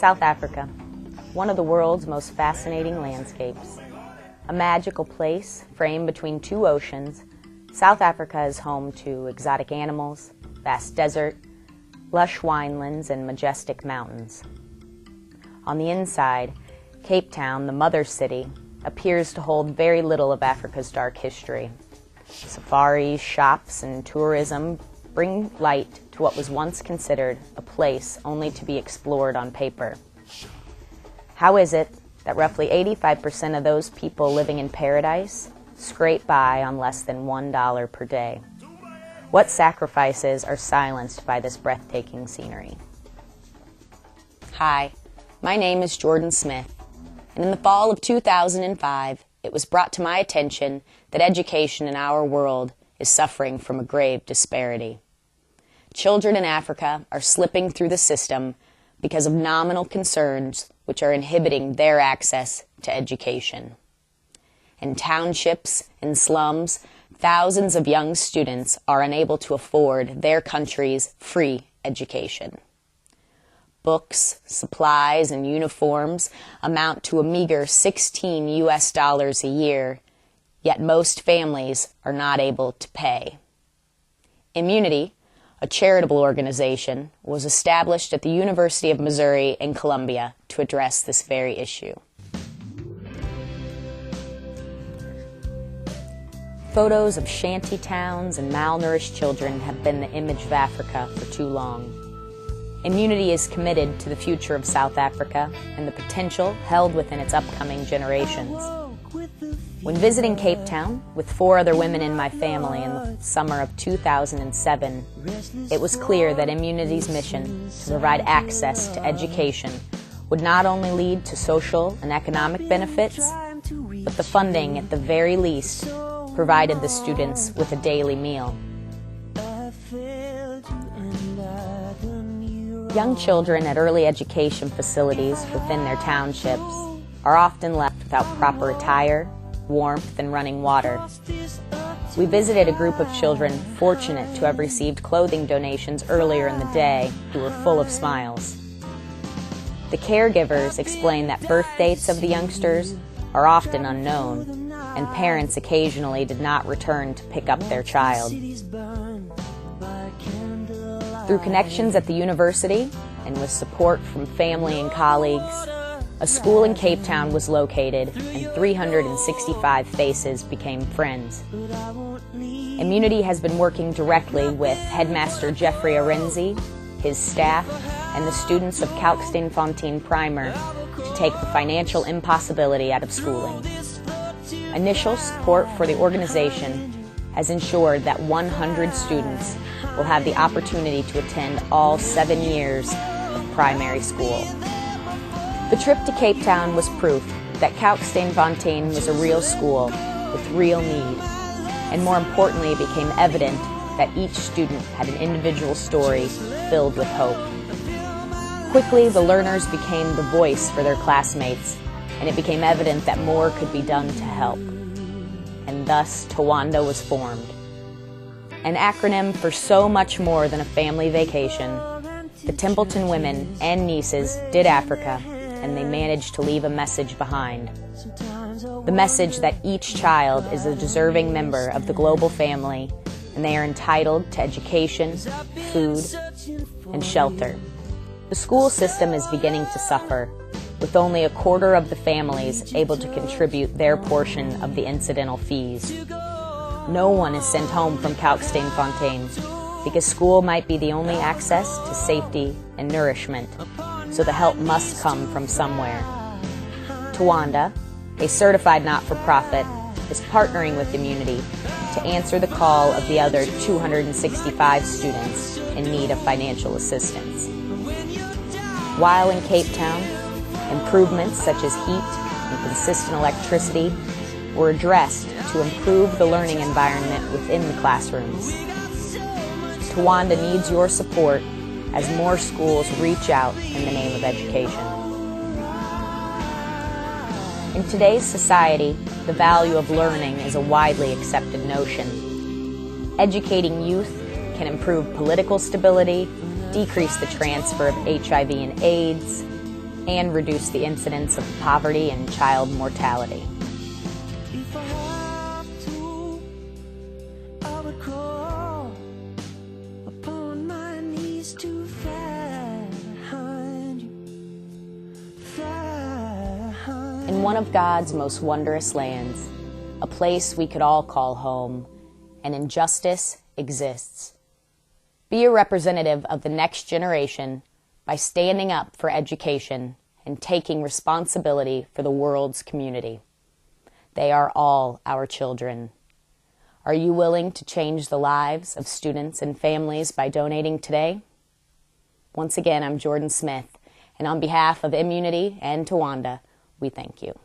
South Africa, one of the world's most fascinating landscapes. A magical place framed between two oceans, South Africa is home to exotic animals, vast desert, lush winelands, and majestic mountains. On the inside, Cape Town, the mother city, appears to hold very little of Africa's dark history. Safaris, shops, and tourism bring light to what was once considered a place only to be explored on paper. How is it that roughly 85% of those people living in paradise scrape by on less than $1 per day? What sacrifices are silenced by this breathtaking scenery? Hi, my name is Jordan Smith, and in the fall of 2005, it was brought to my attention that education in our world is suffering from a grave disparity. Children in Africa are slipping through the system because of nominal concerns which are inhibiting their access to education. In townships and slums, thousands of young students are unable to afford their country's free education. Books, supplies, and uniforms amount to a meager $16 US a year, yet most families are not able to pay. Immunity, a charitable organization, was established at the University of Missouri in Columbia to address this very issue. Photos of shanty towns and malnourished children have been the image of Africa for too long. Immunity is committed to the future of South Africa and the potential held within its upcoming generations. When visiting Cape Town with 4 other women in my family in the summer of 2007, it was clear that Immunity's mission to provide access to education would not only lead to social and economic benefits, but the funding, at the very least, provided the students with a daily meal. Young children at early education facilities within their townships are often left without proper attire, warmth, and running water. We visited a group of children fortunate to have received clothing donations earlier in the day who were full of smiles. The caregivers explained that birth dates of the youngsters are often unknown, and parents occasionally did not return to pick up their child. Through connections at the university and with support from family and colleagues, a school in Cape Town was located and 365 faces became friends. Immunity has been working directly with Headmaster Jeffrey Arenzi, his staff, and the students of Kalksteenfontein Primer to take the financial impossibility out of schooling. Initial support for the organization has ensured that 100 students will have the opportunity to attend all 7 years of primary school. The trip to Cape Town was proof that Kalksteenfontein was a real school with real need, and more importantly, it became evident that each student had an individual story filled with hope. Quickly, the learners became the voice for their classmates, and it became evident that more could be done to help. And thus, TWANDA was formed. An acronym for so much more than a family vacation, the Templeton women and nieces did Africa, and they managed to leave a message behind. The message that each child is a deserving member of the global family, and they are entitled to education, food, and shelter. The school system is beginning to suffer, with only a quarter of the families able to contribute their portion of the incidental fees. No one is sent home from Kalksteenfontein because school might be the only access to safety and nourishment, so the help must come from somewhere. TWANDA, a certified not-for-profit, is partnering with Immunity to answer the call of the other 265 students in need of financial assistance. While in Cape Town, improvements such as heat and consistent electricity were addressed to improve the learning environment within the classrooms. TWANDA needs your support as more schools reach out in the name of education. In today's society, the value of learning is a widely accepted notion. Educating youth can improve political stability, decrease the transfer of HIV and AIDS, and reduce the incidence of poverty and child mortality. If I have to, I would crawl upon my knees to fly behind you, fly behind In one of God's most wondrous lands, a place we could all call home, an injustice exists. Be a representative of the next generation by standing up for education and taking responsibility for the world's community. They are all our children. Are you willing to change the lives of students and families by donating today? Once again, I'm Jordan Smith, and on behalf of Immunity and TWANDA, we thank you.